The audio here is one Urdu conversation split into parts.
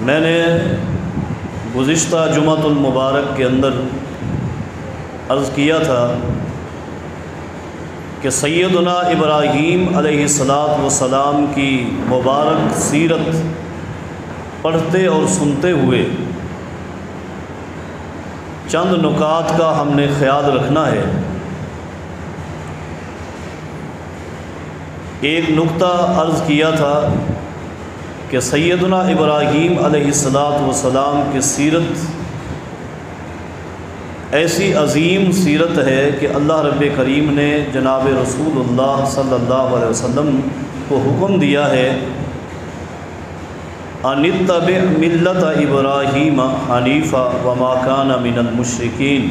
میں نے گزشتہ جمعۃ المبارک کے اندر عرض کیا تھا کہ سیدنا ابراہیم علیہ السلام کی مبارک سیرت پڑھتے اور سنتے ہوئے چند نکات کا ہم نے خیال رکھنا ہے۔ ایک نقطہ عرض کیا تھا کہ سیدنا ابراہیم علیہ السلام کی سیرت ایسی عظیم سیرت ہے کہ اللہ رب کریم نے جناب رسول اللہ صلی اللہ علیہ وسلم کو حکم دیا ہے ان اتبع ملت ابراہیم حنیفا وما کان من المشرکین،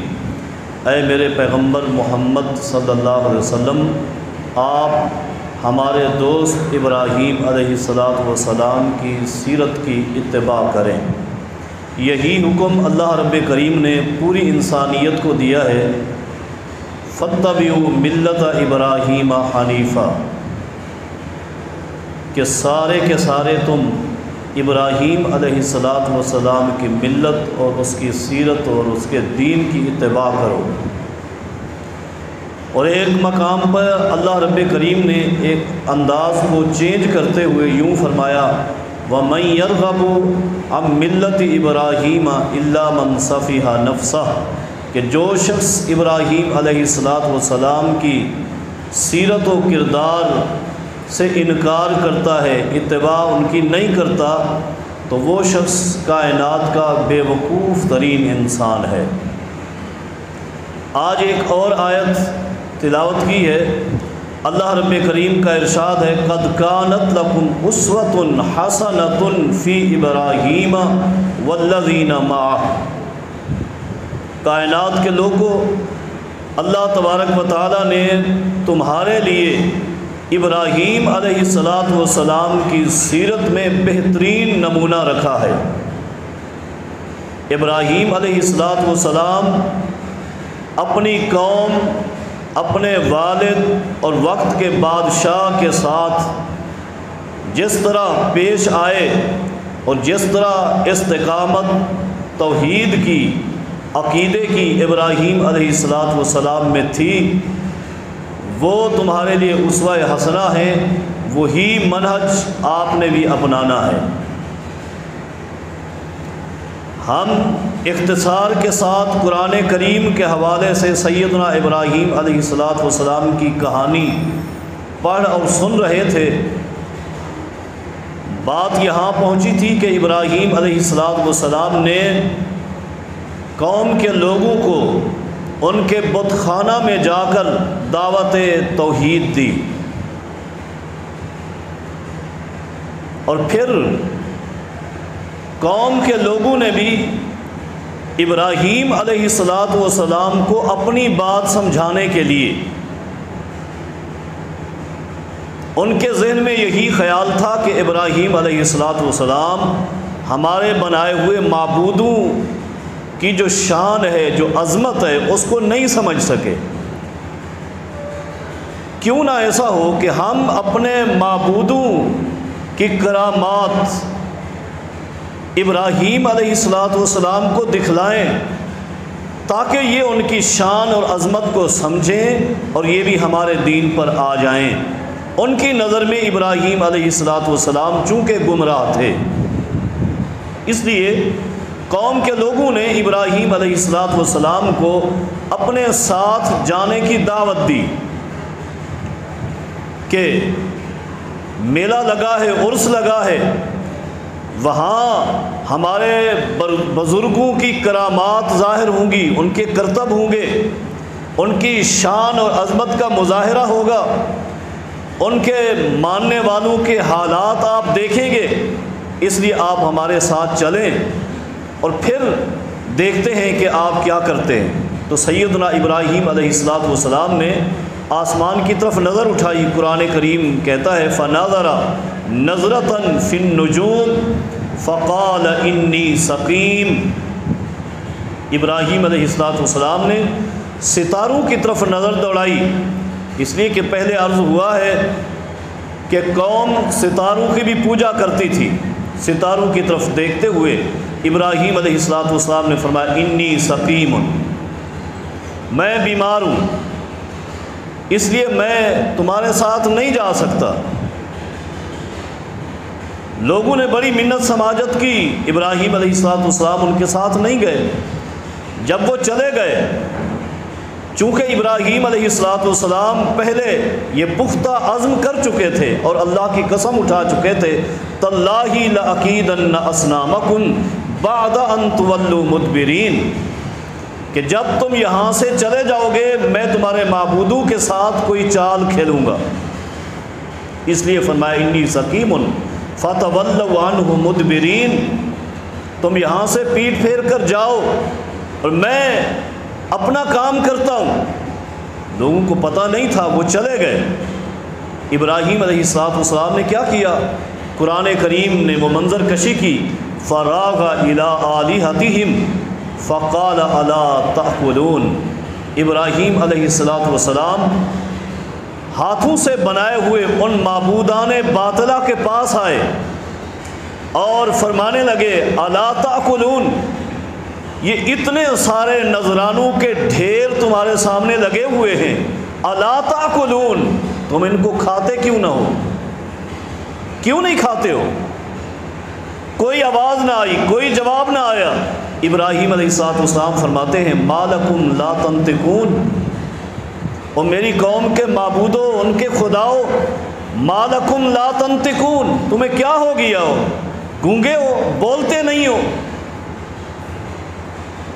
اے میرے پیغمبر محمد صلی اللہ علیہ وسلم، آپ ہمارے دوست ابراہیم علیہ السلام کی سیرت کی اتباع کریں۔ یہی حکم اللہ رب کریم نے پوری انسانیت کو دیا ہے، فاتبعوا ملت ابراہیم حنیفا، کہ سارے کے سارے تم ابراہیم علیہ السلام کی ملت اور اس کی سیرت اور اس کے دین کی اتباع کرو۔ اور ایک مقام پر اللہ رب کریم نے ایک انداز کو چینج کرتے ہوئے یوں فرمایا وَمَن يَرْغَبُ عَن مِلَّةِ إِبْرَاهِيمَ إِلَّا مَن صَفِحَ نَفْسَهُ، کہ جو شخص ابراہیم علیہ السلام کی سیرت و کردار سے انکار کرتا ہے، اتباع ان کی نہیں کرتا، تو وہ شخص کائنات کا بے وقوف ترین انسان ہے۔ آج ایک اور آیت تلاوت کی ہے، اللہ رب کریم کا ارشاد ہے قد کانت لکم اسوۃ حسنۃ فی ابراہیم والذین معہ، کائنات کے لوگوں، اللہ تبارک و تعالیٰ نے تمہارے لیے ابراہیم علیہ السلام کی سیرت میں بہترین نمونہ رکھا ہے۔ ابراہیم علیہ السلام اپنی قوم، اپنے والد اور وقت کے بادشاہ کے ساتھ جس طرح پیش آئے اور جس طرح استقامت توحید کی، عقیدے کی ابراہیم علیہ السلام میں تھی، وہ تمہارے لیے اسوہ حسنہ ہے، وہی منہج آپ نے بھی اپنانا ہے۔ ہم اختصار کے ساتھ قرآن کریم کے حوالے سے سیدنا ابراہیم علیہ السلام کی کہانی پڑھ اور سن رہے تھے۔ بات یہاں پہنچی تھی کہ ابراہیم علیہ السلام نے قوم کے لوگوں کو ان کے بت خانہ میں جا کر دعوت توحید دی، اور پھر قوم کے لوگوں نے بھی ابراہیم علیہ السلام کو اپنی بات سمجھانے کے لیے، ان کے ذہن میں یہی خیال تھا کہ ابراہیم علیہ السلام ہمارے بنائے ہوئے معبودوں کی جو شان ہے، جو عظمت ہے، اس کو نہیں سمجھ سکے۔ کیوں نہ ایسا ہو کہ ہم اپنے معبودوں کی کرامات ابراہیم علیہ السلام کو دکھلائیں، تاکہ یہ ان کی شان اور عظمت کو سمجھیں اور یہ بھی ہمارے دین پر آ جائیں۔ ان کی نظر میں ابراہیم علیہ السلام چونکہ گمراہ تھے، اس لیے قوم کے لوگوں نے ابراہیم علیہ السلام کو اپنے ساتھ جانے کی دعوت دی کہ میلہ لگا ہے، عرس لگا ہے، وہاں ہمارے بزرگوں کی کرامات ظاہر ہوں گی، ان کے کرتب ہوں گے، ان کی شان اور عظمت کا مظاہرہ ہوگا، ان کے ماننے والوں کے حالات آپ دیکھیں گے، اس لیے آپ ہمارے ساتھ چلیں اور پھر دیکھتے ہیں کہ آپ کیا کرتے ہیں۔ تو سیدنا ابراہیم علیہ السلام نے آسمان کی طرف نظر اٹھائی۔ قرآن کریم کہتا ہے فَنَظَرَ نَظْرَةً فِي النُّجُومِ فَقَالَ إِنِّي سَقِيمٌ، ابراہیم علیہ السلام نے ستاروں کی طرف نظر دوڑائی، اس لیے کہ پہلے عرض ہوا ہے کہ قوم ستاروں کی بھی پوجا کرتی تھی، ستاروں کی طرف دیکھتے ہوئے ابراہیم علیہ السلام نے فرمایا انی سقیم، میں بیمار ہوں، اس لیے میں تمہارے ساتھ نہیں جا سکتا۔ لوگوں نے بڑی منت سماجت کی، ابراہیم علیہ السلام ان کے ساتھ نہیں گئے۔ جب وہ چلے گئے، چونکہ ابراہیم علیہ السلام پہلے یہ پختہ عزم کر چکے تھے اور اللہ کی قسم اٹھا چکے تھے، تاللہ لأکیدن اصنامکم بعد ان تولوا مدبرین، کہ جب تم یہاں سے چلے جاؤ گے میں تمہارے معبودوں کے ساتھ کوئی چال کھیلوں گا۔ اس لیے فرمایا انی سقیم فتولوا عنہ مدبرین، تم یہاں سے پیٹ پھیر کر جاؤ اور میں اپنا کام کرتا ہوں۔ لوگوں کو پتہ نہیں تھا، وہ چلے گئے۔ ابراہیم علیہ السلام نے کیا کیا؟ قرآن کریم نے وہ منظر کشی کی، فراغ الی آلہتہم فقال الا تأکلون۔ ابراہیم علیہ السلام ہاتھوں سے بنائے ہوئے ان معبودان باطلہ کے پاس آئے اور فرمانے لگے الا تأکلون، یہ اتنے سارے نذرانوں کے ڈھیر تمہارے سامنے لگے ہوئے ہیں، الا تأکلون، تم ان کو کھاتے کیوں نہ ہو؟ کیوں نہیں کھاتے ہو؟ کوئی آواز نہ آئی، کوئی جواب نہ آیا۔ ابراہیم علیہ السلام فرماتے ہیں ما لکم لا تنطقون، اور میری قوم کے معبودوں، ان کے خداؤ، ما لکم لا تنطقون، تمہیں کیا ہو گیا ہو؟ گونگے ہو، بولتے نہیں ہو؟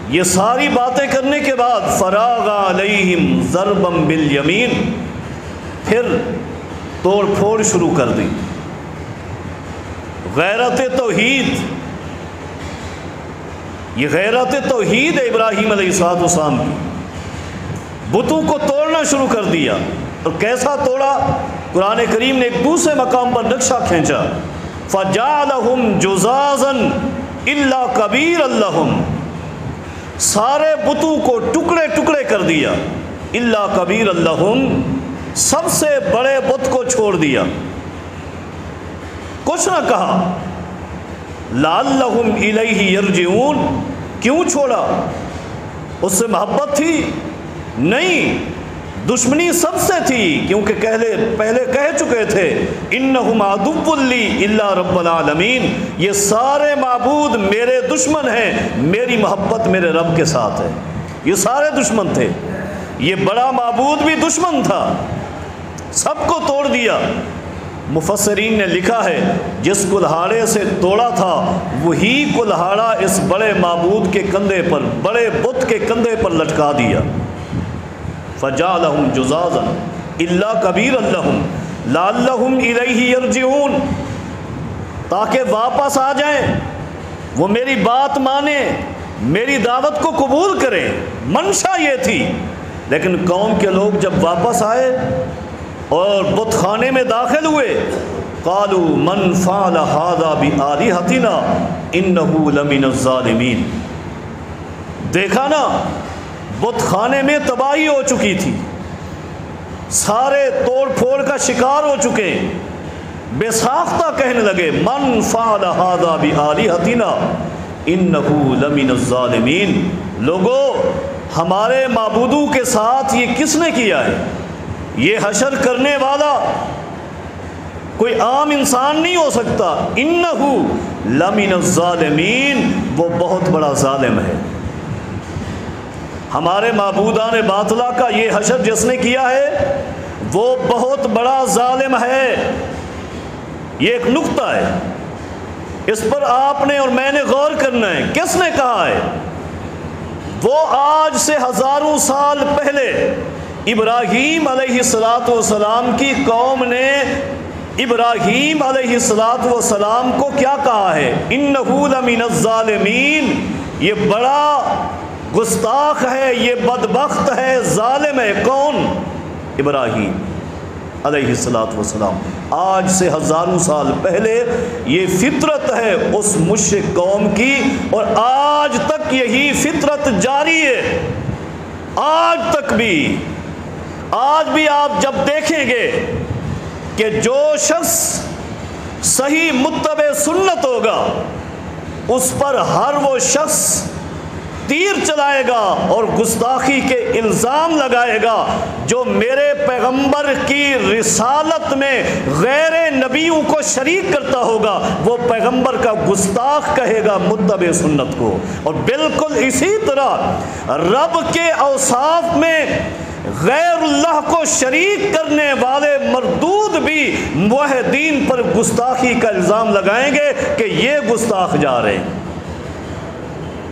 یہ ساری باتیں کرنے کے بعد فراغ علیہم ضربا بالیمین، پھر توڑ پھوڑ شروع کر دی۔ غیرت توحید، یہ غیرت توحید ہے ابراہیم علیہ السلام کی۔ بتوں کو توڑنا شروع کر دیا، اور کیسا توڑا؟ قرآن کریم نے ایک دوسرے مقام پر نقشہ کھینچا، فَجَعَلَهُمْ جُزَازًا إِلَّا كَبِيرًا لَهُمْ، سارے بتوں کو ٹکڑے ٹکڑے کر دیا، إِلَّا كَبِيرًا لَهُمْ، سب سے بڑے بت کو چھوڑ دیا، کچھ نہ کہا۔ لعلہم الیہ یرجعون، کیوں چھوڑا؟ اس سے محبت تھی؟ نہیں، دشمنی سب سے تھی، کیونکہ پہلے کہہ چکے تھے انہم عدو لی الا رب العالمین، یہ سارے معبود میرے دشمن ہیں، میری محبت میرے رب کے ساتھ ہے۔ یہ سارے دشمن تھے، یہ بڑا معبود بھی دشمن تھا، سب کو توڑ دیا۔ مفسرین نے لکھا ہے جس کلہاڑے سے توڑا تھا وہی کلہاڑا اس بڑے معبود کے کندھے پر، بڑے بت کے کندھے پر لٹکا دیا۔ فَجَعَلَهُمْ جُزَازًا إِلَّا كَبِيرًا لَهُمْ لَعَلَّهُمْ إِلَيْهِ يَرْجِعُونَ، تاکہ واپس آ جائیں، وہ میری بات مانیں، میری دعوت کو قبول کریں، منشا یہ تھی۔ لیکن قوم کے لوگ جب واپس آئے اور بت خانے میں داخل ہوئے، قالوا من فعل هذا بآلہتنا انہ لمن الظالمین، دیکھا نا بت خانے میں تباہی ہو چکی تھی، سارے توڑ پھوڑ کا شکار ہو چکے، بے ساختہ کہنے لگے من فعل هذا بآلہتنا انہ لمن الظالمین، لوگو ہمارے معبودوں کے ساتھ یہ کس نے کیا ہے؟ یہ حشر کرنے والا کوئی عام انسان نہیں ہو سکتا، انہو لمن الظالمین، وہ بہت بڑا ظالم ہے۔ ہمارے معبودان باطلہ کا یہ حشر جس نے کیا ہے وہ بہت بڑا ظالم ہے۔ یہ ایک نقطہ ہے، اس پر آپ نے اور میں نے غور کرنا ہے۔ کس نے کہا ہے؟ وہ آج سے ہزاروں سال پہلے ابراہیم علیہ السلام کی قوم نے ابراہیم علیہ السلام کو کیا کہا ہے؟ انہ لمن الظالمین، یہ بڑا گستاخ ہے، یہ بدبخت ہے، ظالم ہے۔ کون؟ ابراہیم علیہ السلام۔ آج سے ہزاروں سال پہلے یہ فطرت ہے اس مشرک قوم کی، اور آج تک یہی فطرت جاری ہے۔ آج بھی آپ جب دیکھیں گے کہ جو شخص صحیح متبع سنت ہوگا اس پر ہر وہ شخص تیر چلائے گا اور گستاخی کے الزام لگائے گا جو میرے پیغمبر کی رسالت میں غیر نبیوں کو شریک کرتا ہوگا، وہ پیغمبر کا گستاخ کہے گا متبع سنت کو۔ اور بالکل اسی طرح رب کے اوصاف میں غیر اللہ کو شریک کرنے والے مردود بھی موحدین پر گستاخی کا الزام لگائیں گے کہ یہ گستاخ جا رہے ہیں۔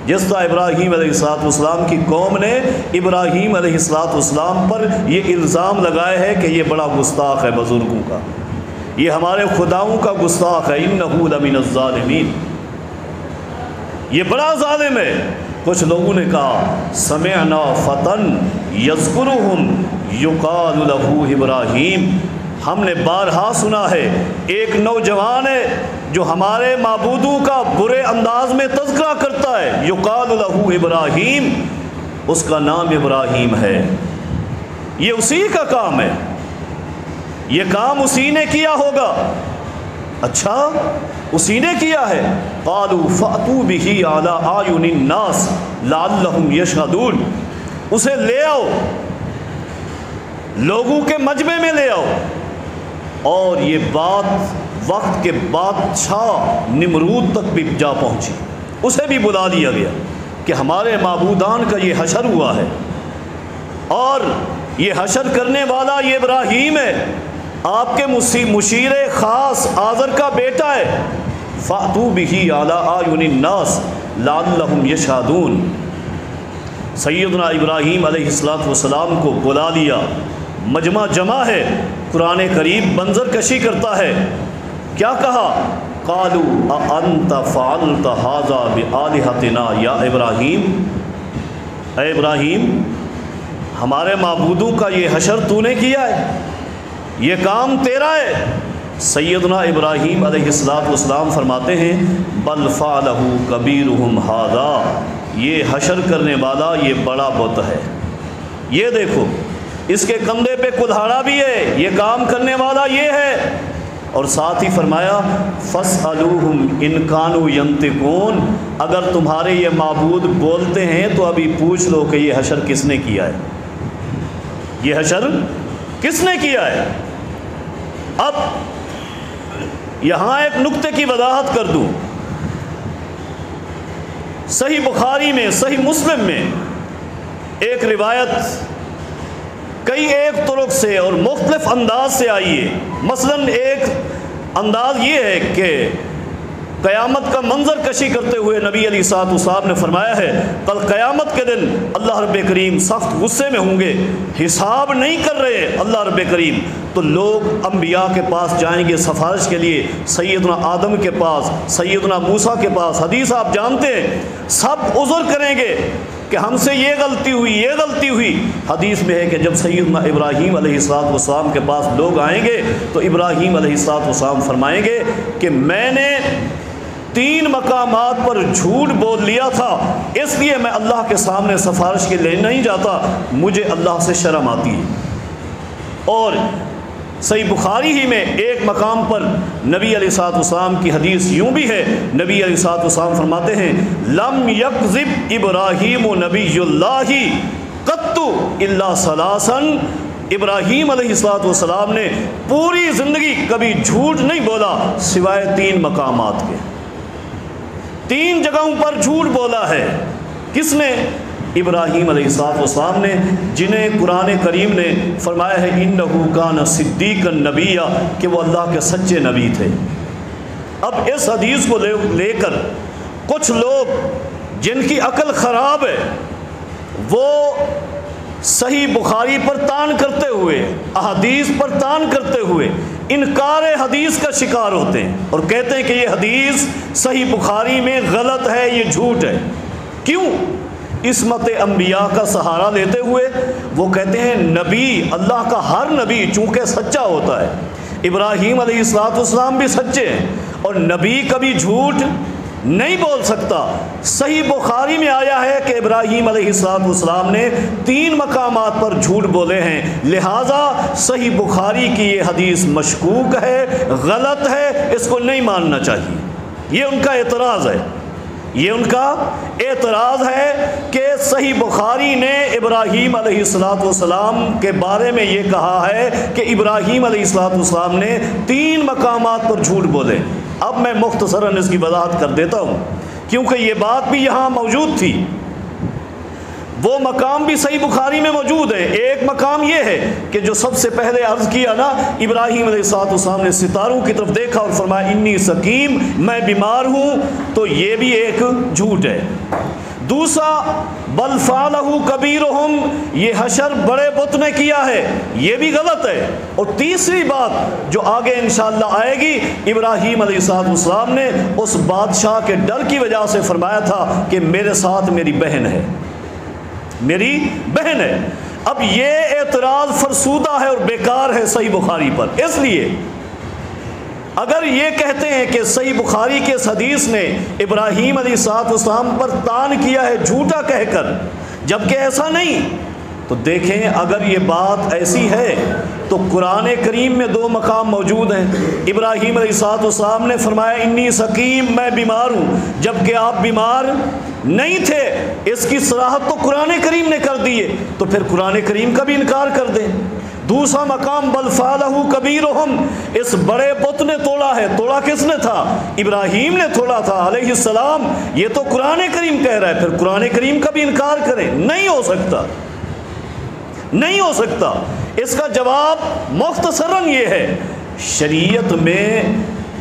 جس طرح ابراہیم علیہ السلام کی قوم نے ابراہیم علیہ السلام پر یہ الزام لگایا ہے کہ یہ بڑا گستاخ ہے بزرگوں کا، یہ ہمارے خداؤں کا گستاخ ہے، انہ لمن الظالمین، یہ بڑا ظالم ہے۔ کچھ لوگوں نے کہا سمعنا فتن یذکرہم یقال لہ ابراہیم، ہم نے بارہا سنا ہے ایک نوجوان ہے جو ہمارے معبودوں کا برے انداز میں تذکرہ کرتا ہے، یقال لہ ابراہیم، اس کا نام ابراہیم ہے، یہ اسی کا کام ہے، یہ کام اسی نے کیا ہوگا۔ اچھا اسی نے کیا ہے؟ قالوا فأتوا بہ علی اعین الناس لعلہم یشہدون، اسے لے آؤ، لوگوں کے مجمع میں لے آؤ۔ اور یہ بات وقت کے بادشاہ نمرود تک بھی جا پہنچی، اسے بھی بلا لیا گیا کہ ہمارے معبودان کا یہ حشر ہوا ہے، اور یہ حشر کرنے والا یہ ابراہیم ہے، آپ کے مشیر خاص آزر کا بیٹا ہے۔ فأتوا بہ علی اعین الناس لعلہم یشہدون، سیدنا ابراہیم علیہ السلام کو بلا لیا، مجمع جمع ہے، قرآن کریم منظر کشی کرتا ہے، کیا کہا؟ قالوا اانت فعلت ھذا بآلہتنا یا ابراہیم، اے ابراہیم ہمارے معبودوں کا یہ حشر تو نے کیا ہے، یہ کام تیرا ہے۔ سیدنا ابراہیم علیہ السلام فرماتے ہیں بل فعلہ کبیرہم ھذا، یہ حشر کرنے والا یہ بڑا بت ہے، یہ دیکھو اس کے کندھے پہ کلہاڑا بھی ہے، یہ کام کرنے والا یہ ہے۔ اور ساتھ ہی فرمایا فاسألوہم ان کانوا ینطقون، اگر تمہارے یہ معبود بولتے ہیں تو ابھی پوچھ لو کہ یہ حشر کس نے کیا ہے، یہ حشر کس نے کیا ہے۔ اب یہاں ایک نقطے کی وضاحت کر دوں، صحیح بخاری میں صحیح مسلم میں ایک روایت کئی ایک طرق سے اور مختلف انداز سے آئی ہے۔ مثلا ایک انداز یہ ہے کہ قیامت کا منظر کشی کرتے ہوئے نبی علیہ السلام نے فرمایا ہے کل قیامت کے دن اللہ رب کریم سخت غصے میں ہوں گے، حساب نہیں کر رہے اللہ رب کریم، تو لوگ انبیاء کے پاس جائیں گے سفارش کے لیے، سیدنا آدم کے پاس، سیدنا موسیٰ کے پاس، حدیث آپ جانتے ہیں، سب عذر کریں گے کہ ہم سے یہ غلطی ہوئی، یہ غلطی ہوئی۔ حدیث میں ہے کہ جب سیدنا ابراہیم علیہ السلام کے پاس لوگ آئیں گے تو ابراہیم علیہ السلام فرمائیں گے کہ میں نے 3 مقامات پر جھوٹ بول لیا تھا، اس لیے میں اللہ کے سامنے سفارش کے لیے نہیں جاتا، مجھے اللہ سے شرم آتی ہے۔ اور صحیح بخاری ہی میں ایک مقام پر نبی علیہ السلام کی حدیث یوں بھی ہے، نبی علیہ السلام فرماتے ہیں لم یکذب ابراہیم نبی اللہ قط الا ثلاثا، ابراہیم علیہ السلام نے پوری زندگی کبھی جھوٹ نہیں بولا سوائے 3 مقامات کے، 3 جگہوں پر جھوٹ بولا ہے۔ کس نے؟ ابراہیم علیہ السلام نے، جنہیں قرآن کریم نے فرمایا ہے انہ کان صدیقا نبیا، کہ وہ اللہ کے سچے نبی تھے۔ اب اس حدیث کو لے کر کچھ لوگ جن کی عقل خراب ہے وہ صحیح بخاری پر تان کرتے ہوئے، احادیث پر تان کرتے ہوئے انکار حدیث کا شکار ہوتے ہیں اور کہتے ہیں کہ یہ حدیث صحیح بخاری میں غلط ہے، یہ جھوٹ ہے۔ کیوں؟ عصمت انبیاء کا سہارا لیتے ہوئے وہ کہتے ہیں نبی، اللہ کا ہر نبی چونکہ سچا ہوتا ہے، ابراہیم علیہ السلام بھی سچے ہیں، اور نبی کبھی جھوٹ نہیں بول سکتا۔ صحیح بخاری میں آیا ہے کہ ابراہیم علیہ السلام نے 3 مقامات پر جھوٹ بولے ہیں، لہٰذا صحیح بخاری کی یہ حدیث مشکوک ہے، غلط ہے، اس کو نہیں ماننا چاہیے۔ یہ ان کا اعتراض ہے، یہ ان کا اعتراض ہے کہ صحیح بخاری نے ابراہیم علیہ السلام کے بارے میں یہ کہا ہے کہ ابراہیم علیہ السلام نے 3 مقامات پر جھوٹ بولے۔ اب میں مختصراً اس کی وضاحت کر دیتا ہوں، کیونکہ یہ بات بھی یہاں موجود تھی، وہ مقام بھی صحیح بخاری میں موجود ہے۔ ایک مقام یہ ہے کہ جو سب سے پہلے عرض کیا نا، ابراہیم علیہ السلام نے ستاروں کی طرف دیکھا اور فرمایا انی سقیم، میں بیمار ہوں، تو یہ بھی ایک جھوٹ ہے۔ دوسرا بل فعلہ کبیرہم، یہ حشر بڑے بت نے کیا ہے، یہ بھی غلط ہے۔ اور تیسری بات جو آگے انشاءاللہ آئے گی، ابراہیم علیہ السلام نے اس بادشاہ کے ڈر کی وجہ سے فرمایا تھا کہ میرے ساتھ میری بہن ہے، میری بہن ہے۔ اب یہ اعتراض فرسودہ ہے اور بیکار ہے صحیح بخاری پر۔ اس لیے اگر یہ کہتے ہیں کہ صحیح بخاری کے اس حدیث نے ابراہیم علیہ السلام پر طعن کیا ہے جھوٹا کہہ کر، جبکہ ایسا نہیں، تو دیکھیں اگر یہ بات ایسی ہے تو قرآن کریم میں 2 مقام موجود ہیں۔ ابراہیم علیہ السلام نے فرمایا انی سقیم، میں بیمار ہوں، جبکہ آپ بیمار نہیں تھے۔ اس کی صراحت تو قرآن کریم نے کر دی ہے، تو پھر قرآن کریم کا بھی انکار کر دیں۔ دوسرا مقام بل فعلہ کبیرہم، اس بڑے بت نے توڑا ہے، توڑا کس نے تھا؟ ابراہیم نے توڑا تھا علیہ السلام، یہ تو قرآن کریم کہہ رہا ہے، پھر قرآن کریم کا بھی انکار کریں؟ نہیں ہو سکتا، نہیں ہو سکتا۔ اس کا جواب مختصراً یہ ہے، شریعت میں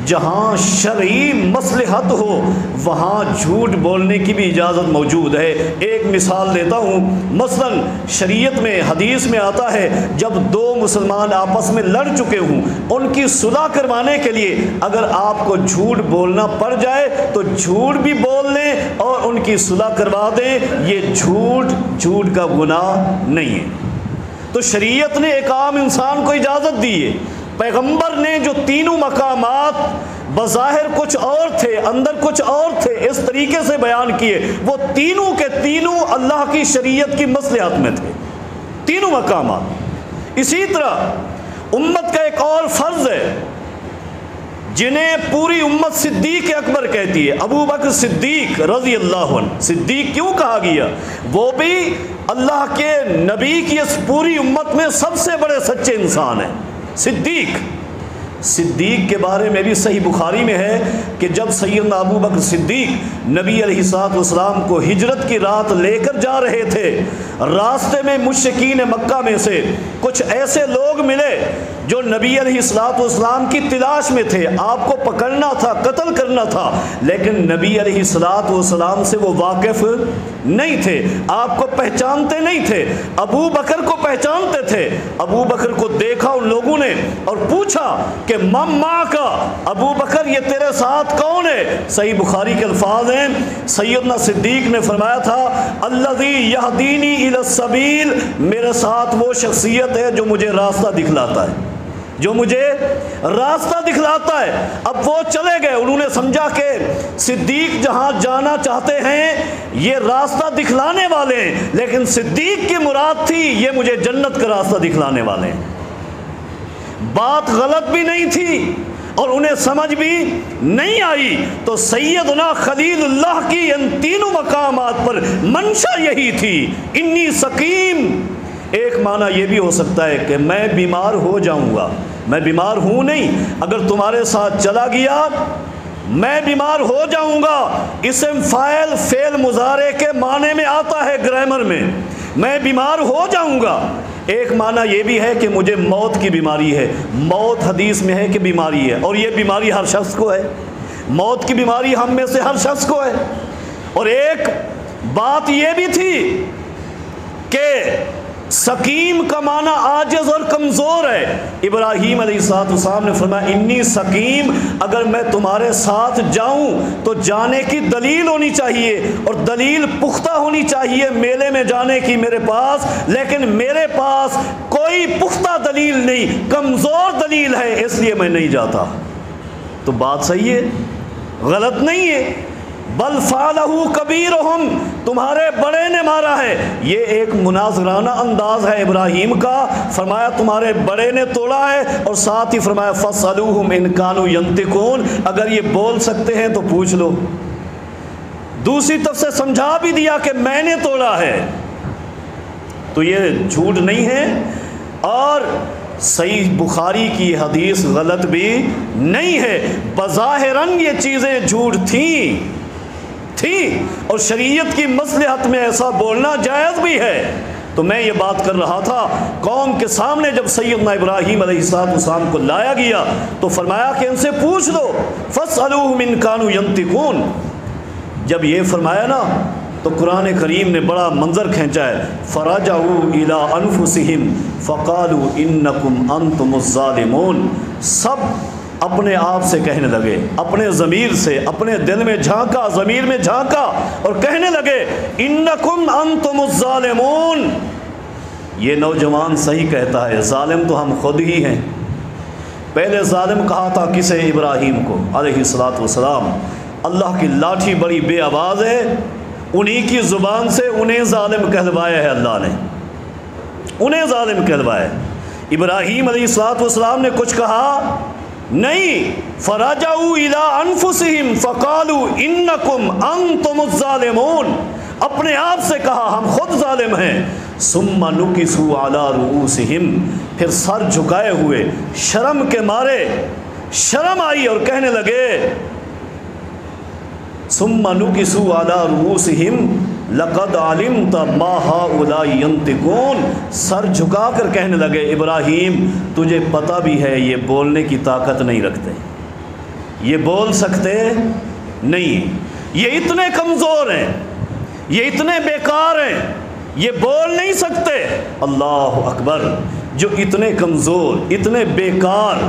جہاں شرعی مصلحت ہو وہاں جھوٹ بولنے کی بھی اجازت موجود ہے۔ ایک مثال دیتا ہوں، مثلا شریعت میں حدیث میں آتا ہے جب 2 مسلمان آپس میں لڑ چکے ہوں، ان کی صلح کروانے کے لیے اگر آپ کو جھوٹ بولنا پڑ جائے تو جھوٹ بھی بول لیں اور ان کی صلح کروا دیں، یہ جھوٹ کا گناہ نہیں ہے۔ تو شریعت نے ایک عام انسان کو اجازت دی ہے۔ پیغمبر نے جو 3 مقامات بظاہر کچھ اور تھے، اندر کچھ اور تھے، اس طریقے سے بیان کیے، وہ تینوں کے تینوں اللہ کی شریعت کی مصلحت میں تھے، 3 مقامات۔ اسی طرح امت کا ایک اور فرض ہے جنہیں پوری امت صدیق اکبر کہتی ہے، ابو بکر صدیق رضی اللہ عنہ۔ صدیق کیوں کہا گیا؟ وہ بھی اللہ کے نبی کی اس پوری امت میں سب سے بڑے سچے انسان ہیں۔ صدیق کے بارے میں بھی صحیح بخاری میں ہے کہ جب سیدنا ابو بکر صدیق نبی علیہ السلام کو ہجرت کی رات لے کر جا رہے تھے، راستے میں مشرکین مکہ میں سے کچھ ایسے لوگ ملے جو نبی علیہ السلام کی تلاش میں تھے، آپ کو پکڑنا تھا، قتل کرنا تھا، لیکن نبی علیہ السلام سے وہ واقف نہیں تھے، آپ کو پہچانتے نہیں تھے، ابو بکر کو پہچانتے تھے۔ ابو بکر کو دیکھا ان لوگوں نے اور پوچھا کہ مما کا، ابو بکر یہ تیرے ساتھ کون ہے؟ صحیح بخاری کے الفاظ ہیں، سیدنا صدیق نے فرمایا تھا الذی یہدینی الی السبیل، میرے ساتھ وہ شخصیت ہے جو مجھے راستہ دکھلاتا ہے، جو مجھے راستہ دکھلاتا ہے۔ اب وہ چلے گئے، انہوں نے سمجھا کہ صدیق جہاں جانا چاہتے ہیں یہ راستہ دکھلانے والے ہیں، لیکن صدیق کی مراد تھی یہ مجھے جنت کا راستہ دکھلانے والے ہیں۔ بات غلط بھی نہیں تھی اور انہیں سمجھ بھی نہیں آئی، تو سیدنا خلیل اللہ کی ان 3 مقامات پر منشا یہی تھی، انی سقیم۔ ایک معنی یہ بھی ہو سکتا ہے کہ میں بیمار ہو جاؤں گا، میں بیمار ہوں نہیں، اگر تمہارے ساتھ چلا گیا میں بیمار ہو جاؤں گا۔ اسم فاعل فعل مضارع کے معنی میں آتا ہے گرامر میں بیمار ہو جاؤں گا۔ ایک معنی یہ بھی ہے کہ مجھے موت کی بیماری ہے، موت حدیث میں ہے کہ بیماری ہے، اور یہ بیماری ہر شخص کو ہے، موت کی بیماری ہم میں سے ہر شخص کو ہے۔ اور ایک بات یہ بھی تھی کہ سقیم کا معنی عاجز اور کمزور ہے۔ ابراہیم علیہ السلام نے فرمایا انی سقیم، اگر میں تمہارے ساتھ جاؤں تو جانے کی دلیل ہونی چاہیے، اور دلیل پختہ ہونی چاہیے میلے میں جانے کی میرے پاس، لیکن میرے پاس کوئی پختہ دلیل نہیں، کمزور دلیل ہے، اس لیے میں نہیں جاتا۔ تو بات صحیح ہے، غلط نہیں ہے، بل فعلہ کبیرہم، تمہارے بڑے نے مارا ہے۔ یہ ایک مناظرانہ انداز ہے ابراہیم کا۔ فرمایا تمہارے بڑے نے توڑا ہے، اور ساتھ ہی فرمایا فاسألوہم ان کانوا ینطقون، اگر یہ بول سکتے ہیں تو پوچھ لو۔ دوسری طرف سے سمجھا بھی دیا کہ میں نے توڑا ہے، تو یہ جھوٹ نہیں ہے، اور صحیح بخاری کی حدیث غلط بھی نہیں ہے۔ بظاہراً یہ چیزیں جھوٹ تھیں، اور شریعت کی مصلحت میں ایسا بولنا جائز بھی ہے۔ تو میں یہ بات کر رہا تھا، قوم کے سامنے جب سیدنا ابراہیم علیہ السلام کو لایا گیا تو فرمایا کہ ان سے پوچھ لو، فاسألوہم ان کانوا ینطقون۔ جب یہ فرمایا نا تو قرآن کریم نے بڑا منظر کھینچا ہے، فرجعوا الی انفسہم فقالوا انکم انتم الظالمون۔ سب اپنے آپ سے کہنے لگے، اپنے ضمیر سے، اپنے دل میں جھانکا، ضمیر میں جھانکا اور کہنے لگے انکم انتم الظالمون۔ یہ نوجوان صحیح کہتا ہے، ظالم تو ہم خود ہی ہیں۔ پہلے ظالم کہا تھا کسے؟ ابراہیم کو علیہ السلام۔ اللہ کی لاٹھی بڑی بے آواز ہے، انہی کی زبان سے انہیں ظالم کہلوایا ہے، اللہ نے انہیں ظالم کہلوایا ہے۔ ابراہیم علیہ السلام نے کچھ کہا نہیں، فرجعوا الی انفسہم فقالوا انکم انتم الظالمون، اپنے آپ سے کہا ہم خود ظالم ہیں۔ ثم نکسوا علی رؤوسہم، پھر سر جھکائے ہوئے شرم کے مارے، شرم آئی اور کہنے لگے ثم نکسوا علی رؤوسہم لقد علمت ما هؤلاء ينطقون، سر جھکا کر کہنے لگے ابراہیم تجھے پتہ بھی ہے یہ بولنے کی طاقت نہیں رکھتے، یہ بول سکتے نہیں، یہ اتنے کمزور ہیں، یہ اتنے بیکار ہیں، یہ بول نہیں سکتے۔ اللہ اکبر، جو اتنے کمزور، اتنے بیکار،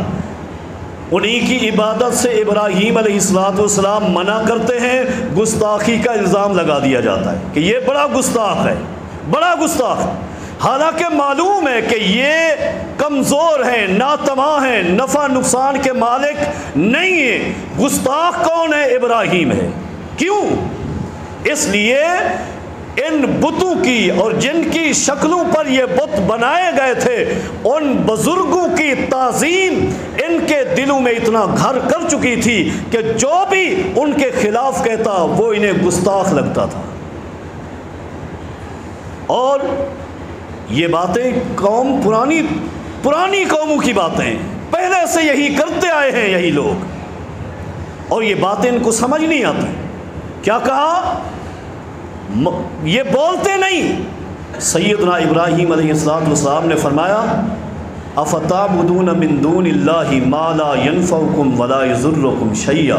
انہی کی عبادت سے ابراہیم علیہ السلام منع کرتے ہیں، گستاخی کا الزام لگا دیا جاتا ہے کہ یہ بڑا گستاخ ہے، بڑا گستاخ، حالانکہ معلوم ہے کہ یہ کمزور ہیں، ناتواں ہیں، نفع نقصان کے مالک نہیں ہیں۔ گستاخ کون ہے؟ ابراہیم ہے۔ کیوں؟ اس لیے ان بتوں کی اور جن کی شکلوں پر یہ بت بنائے گئے تھے، ان بزرگوں کی تعظیم ان کے دلوں میں اتنا گھر کر چکی تھی کہ جو بھی ان کے خلاف کہتا وہ انہیں گستاخ لگتا تھا۔ اور یہ باتیں قوم پرانی قوموں کی باتیں، پہلے سے یہی کرتے آئے ہیں یہی لوگ، اور یہ باتیں ان کو سمجھ نہیں آتی۔ کیا کہا؟ یہ بولتے نہیں۔ سیدنا ابراہیم علیہ السلام نے فرمایا افتعبدون من دون اللہ ما لا ينفعکم ولا یضرکم شیئا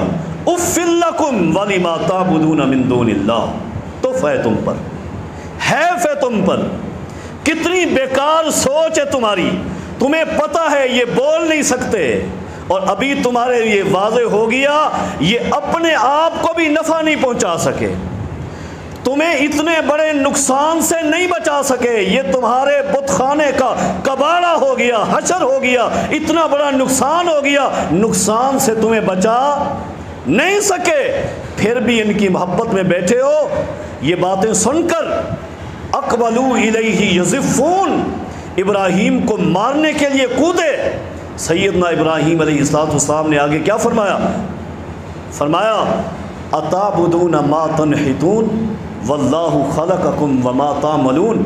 اف لکم ولما تعبدون من دون اللہ۔ تو ہے تم پر، حیف ہے تم پر، کتنی بیکار سوچ ہے تمہاری، تمہیں پتہ ہے یہ بول نہیں سکتے، اور ابھی تمہارے یہ واضح ہو گیا یہ اپنے آپ کو بھی نفع نہیں پہنچا سکے، تمہیں اتنے بڑے نقصان سے نہیں بچا سکے، یہ تمہارے بت خانے کا کباڑہ ہو گیا، حشر ہو گیا، اتنا بڑا نقصان ہو گیا، نقصان سے تمہیں بچا نہیں سکے، پھر بھی ان کی محبت میں بیٹھے ہو۔ یہ باتیں سن کر اقبلوا الیہ یزفون، ابراہیم کو مارنے کے لیے کودے۔ سیدنا ابراہیم علیہ السلام نے آگے کیا فرمایا؟ فرمایا اتعبدون ما تنحتون واللہ خلقکم وما تعملون۔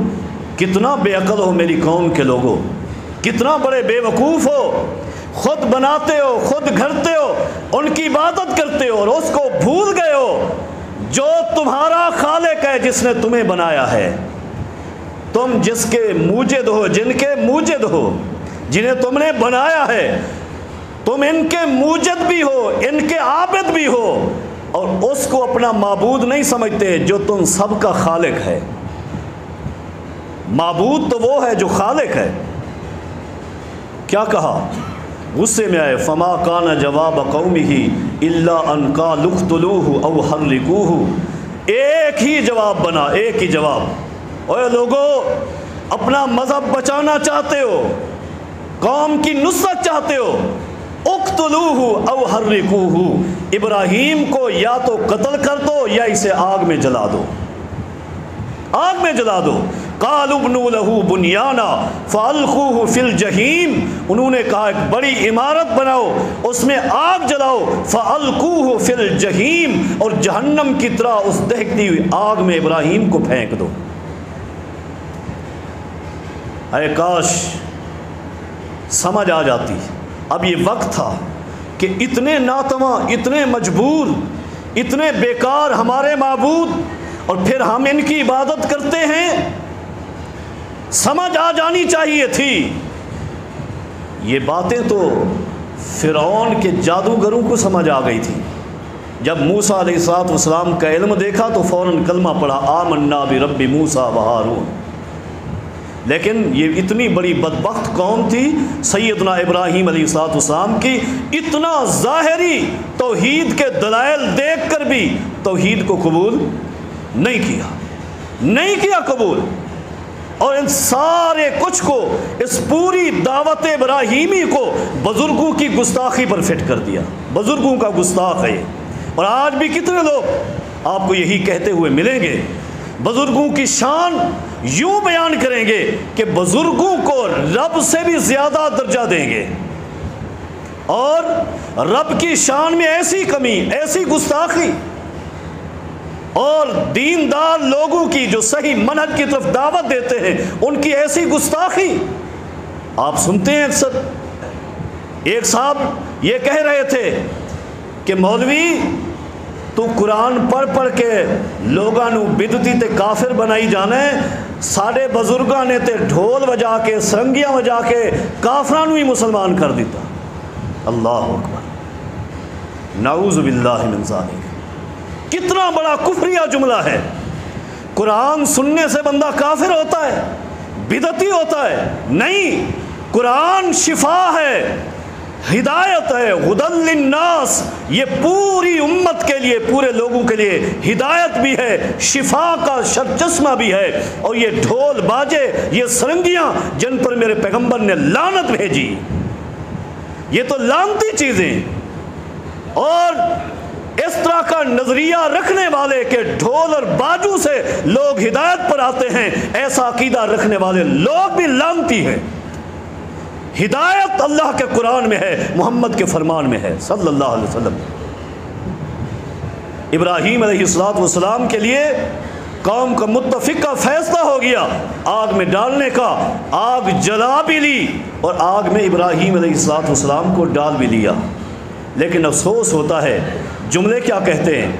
کتنا بے عقل ہو میری قوم کے لوگوں، کتنا بڑے بے وقوف ہو، خود بناتے ہو، خود گھڑتے ہو، ان کی عبادت کرتے ہو اور اس کو بھول گئے ہو جو تمہارا خالق ہے، جس نے تمہیں بنایا ہے، تم جس کے موجد ہو، جن کے موجد ہو، جنہیں تم نے بنایا ہے، تم ان کے موجد بھی ہو، ان کے عابد بھی ہو، اور اس کو اپنا معبود نہیں سمجھتے جو تم سب کا خالق ہے۔ معبود تو وہ ہے جو خالق ہے۔ کیا کہا؟ غصے میں آئے فما کان جواب قومہ الا ان قالوا اقتلوہ او حرقوہ۔ ایک ہی جواب بنا، ایک ہی جواب۔ اوے لوگو، اپنا مذہب بچانا چاہتے ہو، قوم کی نصرت چاہتے ہو، اقتلوہ او حرقوہ، ابراہیم کو یا تو قتل کر دو یا اسے آگ میں جلا دو، آگ میں جلا دو۔ قالوا ابنوا له بنیانا فالقوه فی الجحیم، انہوں نے کہا ایک بڑی عمارت بناؤ، اس میں آگ جلاؤ، فالقوه فی الجحیم، اور جہنم کی طرح اس دہکتی ہوئی آگ میں ابراہیم کو پھینک دو۔ اے کاش سمجھ آ جاتی۔ اب یہ وقت تھا کہ اتنے ناتواں، اتنے مجبور، اتنے بیکار ہمارے معبود، اور پھر ہم ان کی عبادت کرتے ہیں۔ سمجھ آ جانی چاہیے تھی۔ یہ باتیں تو فرعون کے جادوگروں کو سمجھ آ گئی تھی۔ جب موسیٰ علیہ السلام کا علم دیکھا تو فوراً کلمہ پڑھا، آمنا برب موسیٰ و ہارون۔ لیکن یہ اتنی بڑی بدبخت قوم تھی سیدنا ابراہیم علیہ السلام کی، اتنا ظاہری توحید کے دلائل دیکھ کر بھی توحید کو قبول نہیں کیا قبول، اور ان سارے کچھ کو، اس پوری دعوت ابراہیمی کو بزرگوں کی گستاخی پر فٹ کر دیا۔ بزرگوں کا گستاخ ہے یہ۔ اور آج بھی کتنے لوگ آپ کو یہی کہتے ہوئے ملیں گے، بزرگوں کی شان یوں بیان کریں گے کہ بزرگوں کو رب سے بھی زیادہ درجہ دیں گے، اور رب کی شان میں ایسی کمی، ایسی گستاخی، اور دیندار لوگوں کی جو صحیح منہج کی طرف دعوت دیتے ہیں ان کی ایسی گستاخی آپ سنتے ہیں اکثر۔ ایک صاحب یہ کہہ رہے تھے کہ مولوی تو قرآن پڑھ کے لوگاں نو بدعتی تے کافر بنائی جانا ہے، ساڈے بزرگاں نے تے ڈھول بجا کے سرنگیاں بجا کے کافراں نو ہی مسلمان کر دیتا۔ اللہ اکبر، نعوذ باللہ من ذالک۔ کتنا بڑا کفریہ جملہ ہے۔ قرآن سننے سے بندہ کافر ہوتا ہے، بدعتی ہوتا ہے؟ نہیں، قرآن شفا ہے، ہدایت ہے، ہدی للناس، یہ پوری امت کے لیے، پورے لوگوں کے لیے ہدایت بھی ہے، شفا کا چشمہ بھی ہے۔ اور یہ ڈھول باجے، یہ سرنگیاں جن پر میرے پیغمبر نے لعنت بھیجی، یہ تو لعنتی چیزیں۔ اور اس طرح کا نظریہ رکھنے والے کہ ڈھول اور باجو سے لوگ ہدایت پر آتے ہیں، ایسا عقیدہ رکھنے والے لوگ بھی لعنتی ہیں۔ ہدایت اللہ کے قرآن میں ہے، محمد کے فرمان میں ہے صلی اللہ علیہ وسلم۔ ابراہیم علیہ السلام کے لیے قوم کا متفقہ فیصلہ ہو گیا آگ میں ڈالنے کا، آگ جلا بھی لی اور آگ میں ابراہیم علیہ السلام کو ڈال بھی لیا۔ لیکن افسوس ہوتا ہے، جملے کیا کہتے ہیں،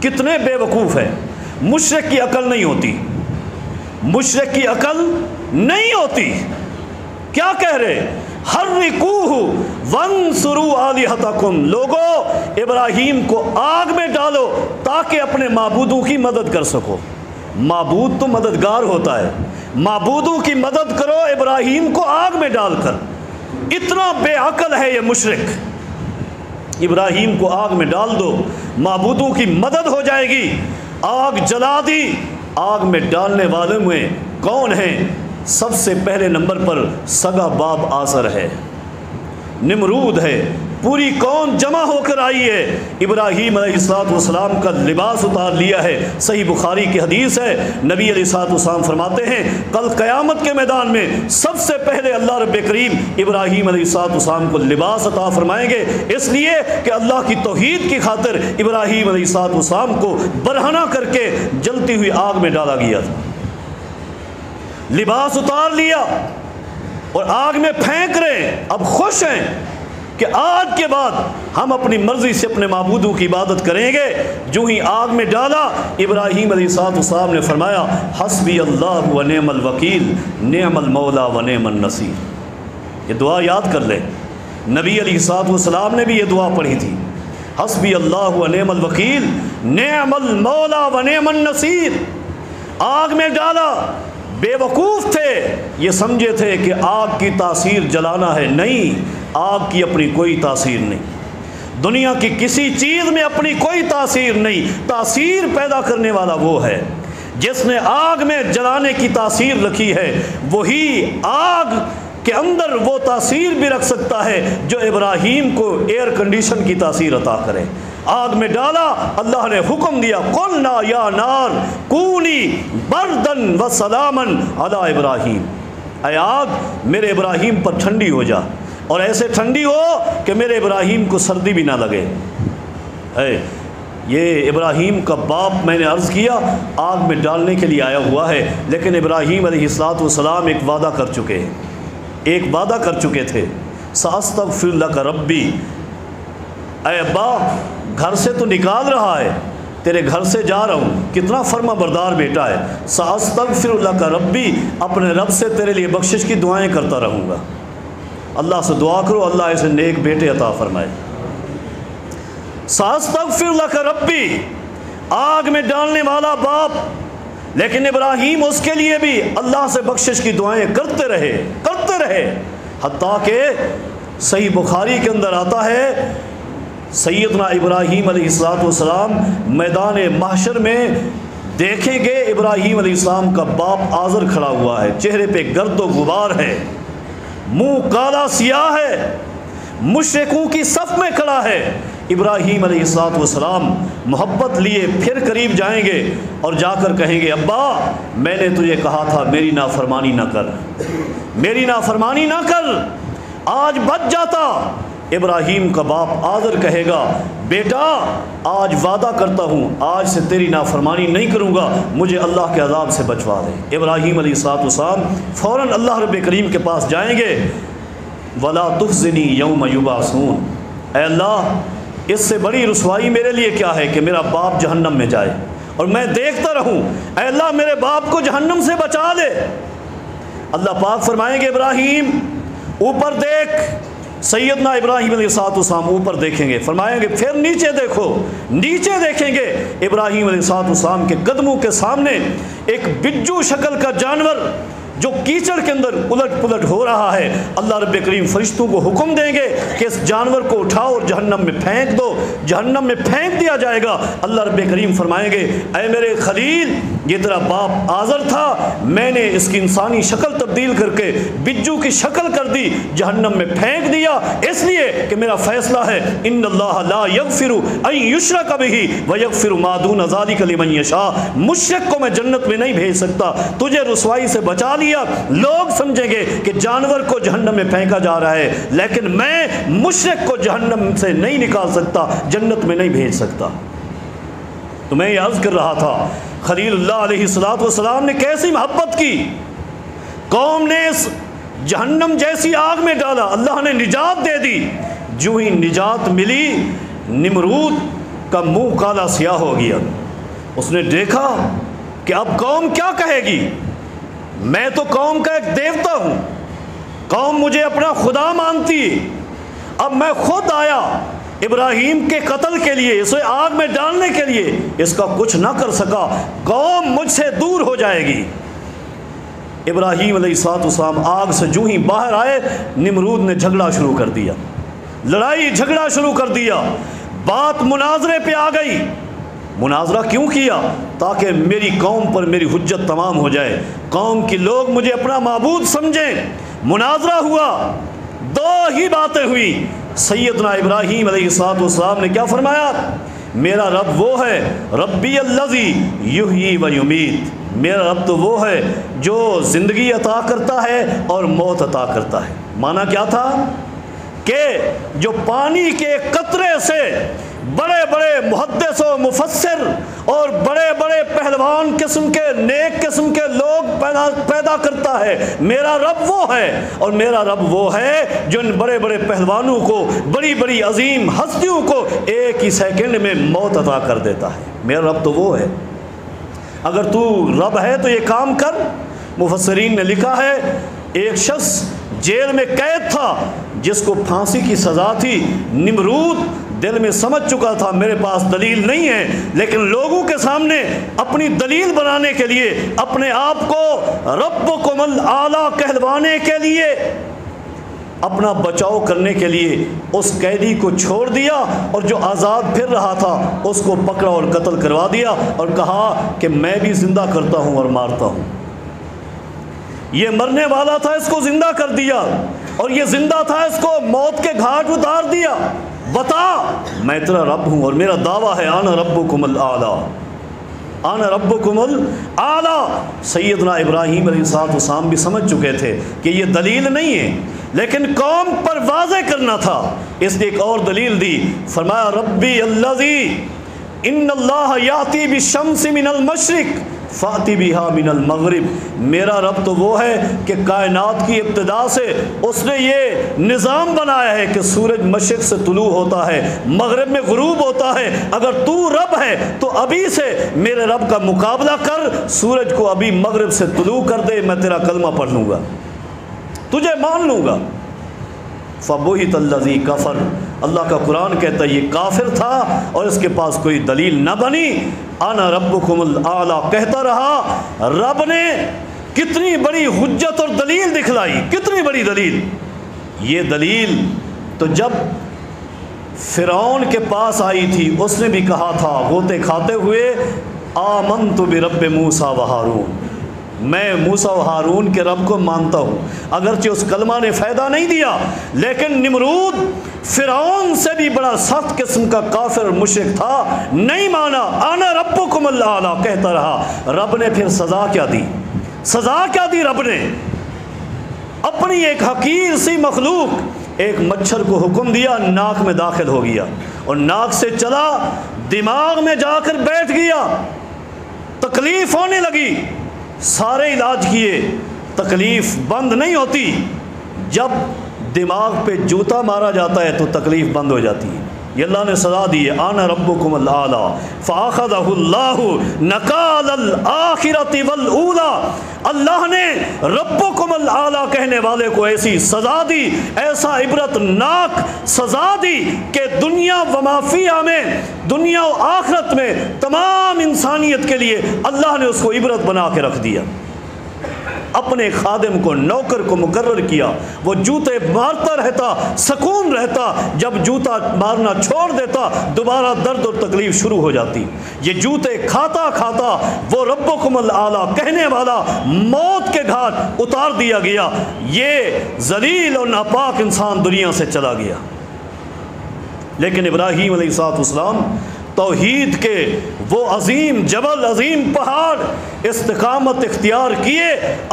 کتنے بے وقوف ہیں۔ مشرک کی عقل نہیں ہوتی، مشرک کی عقل نہیں ہوتی۔ کیا کہہ رہے، حرقوہ وانصروا آلہتکم، لوگو ابراہیم کو آگ میں ڈالو تاکہ اپنے معبودوں کی مدد کر سکو۔ معبود تو مددگار ہوتا ہے، معبودوں کی مدد کرو ابراہیم کو آگ میں ڈال کر۔ اتنا بے عقل ہے یہ مشرک۔ ابراہیم کو آگ میں ڈال دو، معبودوں کی مدد ہو جائے گی۔ آگ جلا دی، آگ میں ڈالنے والوں میں کون ہیں؟ سب سے پہلے نمبر پر سگا باپ آزر ہے، نمرود ہے، پوری قوم جمع ہو کر آئی ہے۔ ابراہیم علیہ السلام کا لباس اتار لیا ہے۔ صحیح بخاری کی حدیث ہے، نبی علیہ السلام فرماتے ہیں کل قیامت کے میدان میں سب سے پہلے اللہ رب کریم ابراہیم علیہ السلام کو لباس عطا فرمائیں گے، اس لیے کہ اللہ کی توحید کی خاطر ابراہیم علیہ السلام کو برہنہ کر کے جلتی ہوئی آگ میں ڈالا گیا تھا۔ لباس اتار لیا اور آگ میں پھینک رہے ہیں، اب خوش ہیں کہ آج کے بعد ہم اپنی مرضی سے اپنے معبودوں کی عبادت کریں گے۔ جو ہی آگ میں ڈالا، ابراہیم علیہ السلام نے فرمایا حسبی اللہ و نعم الوکیل نعم المولا و نعم النصیر۔ یہ دعا یاد کر لیں، نبی علیہ السلام نے بھی یہ دعا پڑھی تھی، حسبی اللہ و نعم الوکیل نعم المولا و نعم النصیر۔ آگ میں ڈالا، بے وقوف تھے، یہ سمجھے تھے کہ آگ کی تاثیر جلانا ہے، نہیں، آگ کی اپنی کوئی تاثیر نہیں، دنیا کی کسی چیز میں اپنی کوئی تاثیر نہیں۔ تاثیر پیدا کرنے والا وہ ہے جس نے آگ میں جلانے کی تاثیر رکھی ہے، وہی آگ کے اندر وہ تاثیر بھی رکھ سکتا ہے جو ابراہیم کو ایئر کنڈیشن کی تاثیر عطا کرے۔ آگ میں ڈالا، اللہ نے حکم دیا قلنا یا نار کونی بردن و سلامن علی ابراہیم، اے آگ میرے ابراہیم پر ٹھنڈی ہو جا، اور ایسے ٹھنڈی ہو کہ میرے ابراہیم کو سردی بھی نہ لگے۔ یہ ابراہیم کا باپ، میں نے عرض کیا، آگ میں ڈالنے کے لیے آیا ہوا ہے، لیکن ابراہیم علیہ السلام ایک وعدہ کر چکے ہیں، ایک وعدہ کر چکے تھے، ساستغفر لک ربی، اے ابا گھر سے تو نکال رہا ہے، تیرے گھر سے جا رہا ہوں، کتنا فرما بردار بیٹا ہے، ساستغفر لک ربی، اپنے رب سے تیرے لیے بخشش کی دعائیں کرتا رہوں گا۔ اللہ سے دعا کرو اللہ ایسے نیک بیٹے عطا فرمائے۔ ساستغفر لک ربی، آگ میں ڈالنے والا باپ، لیکن ابراہیم اس کے لیے بھی اللہ سے بخشش کی دعائیں کرتے رہے، حتیٰ کہ صحیح بخاری کے اندر آتا ہے سیدنا ابراہیم علیہ السلام میدان محشر میں دیکھیں گے ابراہیم علیہ السلام کا باپ آزر کھڑا ہوا ہے، چہرے پہ گرد و غبار ہے، منہ کالا سیاہ ہے، مشرکوں کی صف میں کھڑا ہے۔ ابراہیم علیہ السلام محبت لیے پھر قریب جائیں گے اور جا کر کہیں گے ابا میں نے تجھے کہا تھا میری نافرمانی نہ کر، میری نافرمانی نہ کر، آج بچ جاتا۔ ابراہیم کا باپ آزر کہے گا بیٹا آج وعدہ کرتا ہوں آج سے تیری نافرمانی نہیں کروں گا، مجھے اللہ کے عذاب سے بچوا دے۔ ابراہیم علیہ السلام فوراً اللہ رب کریم کے پاس جائیں گے، وَلَا تُخْزِنِي يَوْمَ يُبْعَثُونَ، اے اللہ اس سے بڑی رسوائی میرے لیے کیا ہے کہ میرا باپ جہنم میں جائے اور میں دیکھتا رہوں، اے اللہ میرے باپ کو جہنم سے بچا دے۔ اللہ پاک فرمائیں گے ابراہیم اوپر دیکھ، سیدنا ابراہیم علیہ السلام اوپر دیکھیں گے، فرمائیں گے پھر نیچے دیکھو، نیچے دیکھیں گے ابراہیم علیہ السلام کے قدموں کے سامنے ایک بجو شکل کا جانور جو کیچڑ کے اندر الٹ پلٹ ہو رہا ہے، اللہ رب کریم فرشتوں کو حکم دیں گے کہ اس جانور کو اٹھاؤ اور جہنم میں پھینک دو، جہنم میں پھینک دیا جائے گا۔ اللہ رب کریم فرمائیں گے اے میرے خلیل یہ تیرا باپ آزر تھا، میں نے اس کی انسانی شکل تبدیل کر کے بجو کی شکل کر دی، جہنم میں پھینک دیا، اس لیے کہ میرا فیصلہ ہے ان اللہ لا یغفر ان یشرک بہ ویغفر ما دون ذلک لمن یشاء، مشرک کو میں جنت میں نہیں بھیج سکتا، تجھے رسوائی سے بچا لیا، لوگ سمجھیں گے کہ جانور کو جہنم میں پھینکا جا رہا ہے، لیکن میں مشرک کو جہنم سے نہیں نکال سکتا، جنت میں نہیں بھیج سکتا۔ تو میں یہ عرض کر رہا تھا خلیل اللہ علیہ السلام نے کیسی محبت کی، قوم نے اس جہنم جیسی آگ میں ڈالا، اللہ نے نجات دے دی، جو ہی نجات ملی نمرود کا منہ کالا سیاہ ہو گیا، اس نے دیکھا کہ اب قوم کیا کہے گی، میں تو قوم کا ایک دیوتا ہوں، قوم مجھے اپنا خدا مانتی، اب میں خود آیا ابراہیم کے قتل کے لیے، اسے آگ میں ڈالنے کے لیے، اس کا کچھ نہ کر سکا، قوم مجھ سے دور ہو جائے گی۔ ابراہیم علیہ السلام آگ سے جو ہی باہر آئے نمرود نے جھگڑا شروع کر دیا، لڑائی جھگڑا شروع کر دیا، بات مناظرے پہ آ گئی۔ مناظرہ کیوں کیا؟ تاکہ میری قوم پر میری حجت تمام ہو جائے، قوم کے لوگ مجھے اپنا معبود سمجھیں۔ مناظرہ ہوا، دو ہی باتیں ہوئی، سیدنا ابراہیم علیہ السلام نے کیا فرمایا؟ میرا رب وہ ہے ربی الذی یحیی و یمیت، میرا رب تو وہ ہے جو زندگی عطا کرتا ہے اور موت عطا کرتا ہے۔ معنی کیا تھا کہ جو پانی کے قطرے سے بڑے بڑے محدث و مفسر اور بڑے بڑے پہلوان قسم کے نیک قسم کے لوگ پیدا کرتا ہے، میرا رب وہ ہے، اور میرا رب وہ ہے جو ان بڑے بڑے پہلوانوں کو، بڑی بڑی عظیم ہستیوں کو ایک ہی سیکنڈ میں موت عطا کر دیتا ہے، میرا رب تو وہ ہے۔ اگر تو رب ہے تو یہ کام کر۔ مفسرین نے لکھا ہے ایک شخص جیل میں قید تھا جس کو پھانسی کی سزا تھی، نمرود دل میں سمجھ چکا تھا میرے پاس دلیل نہیں ہے، لیکن لوگوں کے سامنے اپنی دلیل بنانے کے لیے، اپنے آپ کو ربکم الاعلیٰ کہلوانے کے لیے، اپنا بچاؤ کرنے کے لیے اس قیدی کو چھوڑ دیا، اور جو آزاد پھر رہا تھا اس کو پکڑا اور قتل کروا دیا، اور کہا کہ میں بھی زندہ کرتا ہوں اور مارتا ہوں۔ یہ مرنے والا تھا، اس کو زندہ کر دیا، اور یہ زندہ تھا، اس کو موت کے گھاٹ اتار دیا۔ بتا میں تیرا رب ہوں اور میرا دعویٰ ہے انا ربکم الاعلیٰ، انا ربکم الاعلیٰ۔ سیدنا ابراہیم علیہ السلام بھی سمجھ چکے تھے کہ یہ دلیل نہیں ہے، لیکن قوم پر واضح کرنا تھا، اس نے ایک اور دلیل دی، فرمایا ربی الذی ان اللہ یاتی بالشمس من المشرق فاتی بہا من المغرب، میرا رب تو وہ ہے کہ کائنات کی ابتدا سے اس نے یہ نظام بنایا ہے کہ سورج مشرق سے طلوع ہوتا ہے، مغرب میں غروب ہوتا ہے، اگر تو رب ہے تو ابھی سے میرے رب کا مقابلہ کر، سورج کو ابھی مغرب سے طلوع کر دے، میں تیرا کلمہ پڑھ لوں گا، تجھے مان لوں گا۔ فَبُهِتَ الَّذِي كَفَرَ، اللہ کا قرآن کہتا ہے یہ کافر تھا اور اس کے پاس کوئی دلیل نہ بنی، انا ربکم الاعلیٰ کہتا رہا، رب نے کتنی بڑی حجت اور دلیل دکھلائی، کتنی بڑی دلیل۔ یہ دلیل تو جب فرعون کے پاس آئی تھی اس نے بھی کہا تھا غوطے کھاتے ہوئے، آمنت برب موسیٰ و ہارون، میں موسیٰ و ہارون کے رب کو مانتا ہوں۔ اگرچہ اس کلمہ نے فائدہ نہیں دیا، لیکن نمرود فرعون سے بھی بڑا سخت قسم کا کافر مشرک تھا، نہیں مانا، انا ربکم الاعلیٰ کہتا رہا۔ رب نے پھر سزا کیا دی؟ سزا کیا دی رب نے؟ اپنی ایک حقیر سی مخلوق، ایک مچھر کو حکم دیا، ناک میں داخل ہو گیا اور ناک سے چلا دماغ میں جا کر بیٹھ گیا، تکلیف ہونے لگی، سارے علاج کیے، تکلیف بند نہیں ہوتی، جب دماغ پہ جوتا مارا جاتا ہے تو تکلیف بند ہو جاتی ہے۔ یہ اللہ نے سزا دی ہے، انا ربکم الاعلیٰ فاخذہ اللہ نکال الآخرۃ والاولیٰ، اللہ نے ربکم الاعلیٰ کہنے والے کو ایسی سزا دی، ایسا عبرت ناک سزا دی کہ دنیا و ما فیہا میں، دنیا و آخرت میں تمام انسانیت کے لیے اللہ نے اس کو عبرت بنا کے رکھ دیا۔ اپنے خادم کو، نوکر کو مقرر کیا، وہ جوتے مارتا رہتا، سکون رہتا، جب جوتا مارنا چھوڑ دیتا دوبارہ درد اور تکلیف شروع ہو جاتی۔ یہ جوتے کھاتا کھاتا وہ ربکم الاعلیٰ کہنے والا موت کے گھاٹ اتار دیا گیا، یہ ذلیل اور ناپاک انسان دنیا سے چلا گیا۔ لیکن ابراہیم علیہ السلام توحید کے وہ عظیم جبل، عظیم پہاڑ استقامت اختیار کیے،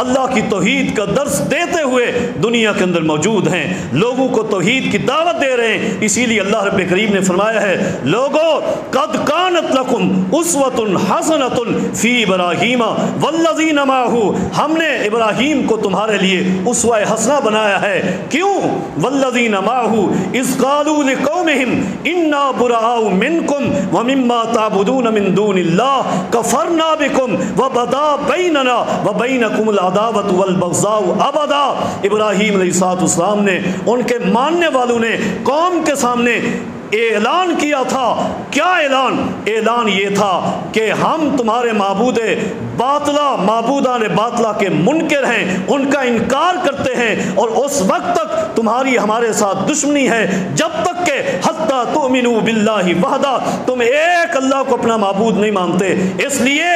اللہ کی توحید کا درس دیتے ہوئے دنیا کے اندر موجود ہیں، لوگوں کو توحید کی دعوت دے رہے ہیں۔ اسی لیے اللہ رب کریم نے فرمایا ہے، لوگو قد کانت لکم اسوۃ حسنۃ فی ابراہیم والذین معہ، ہم نے ابراہیم کو تمہارے لیے اسوہ حسنہ بنایا ہے، کیوں؟ والذین معہ اذ قالوا لقومہم انا براء منکم ومما تعبدون من دون اللہ کفرنا بکم وبدا بیننا وبینکم العداوۃ والبغضاء ابدا۔ ابراہیم علیہ السلام نے، ان کے ماننے والوں نے قوم کے سامنے اعلان کیا تھا، کیا اعلان؟ اعلان یہ تھا کہ ہم تمہارے معبود باطلہ، معبودان باطلہ کے منکر ہیں، ان کا انکار کرتے ہیں، اور اس وقت تک تمہاری ہمارے ساتھ دشمنی ہے جب تک کہ حتیٰ تؤمنوا باللہ وحدہ، تم ایک اللہ کو اپنا معبود نہیں مانتے۔ اس لیے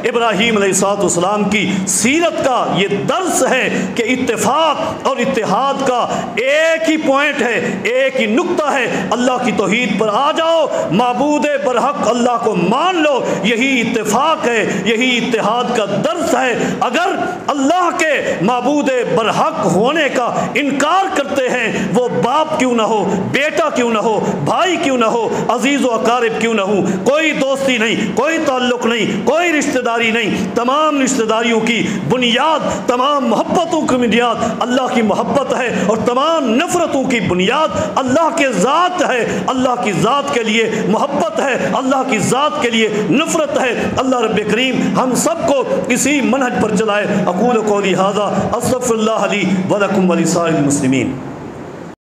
ابراہیم علیہ السلام کی سیرت کا یہ درس ہے کہ اتفاق اور اتحاد کا ایک ہی پوائنٹ ہے، ایک ہی نقطہ ہے، اللہ کی توحید پر آ جاؤ، معبود برحق اللہ کو مان لو، یہی اتفاق ہے، یہی اتحاد کا درس ہے۔ اگر اللہ کے معبود برحق ہونے کا انکار کرتے ہیں، وہ باپ کیوں نہ ہو، بیٹا کیوں نہ ہو، بھائی کیوں نہ ہو، عزیز و اقارب کیوں نہ ہو، کوئی دوستی نہیں، کوئی تعلق نہیں، کوئی رشتہ داری نہیں، تمام رشتہ داریوں کی بنیاد، تمام محبتوں کی بنیاد اللہ کی محبت ہے، اور تمام نفرتوں کی بنیاد اللہ کے ذات ہے۔ اللہ کی ذات کے لیے محبت ہے، اللہ کی ذات کے لیے نفرت ہے۔ اللہ رب کریم ہم سب کو اسی منہج پر چلائے۔ اقول قولی ھذا استغفر اللہ لی ولکم ولسائر المسلمین۔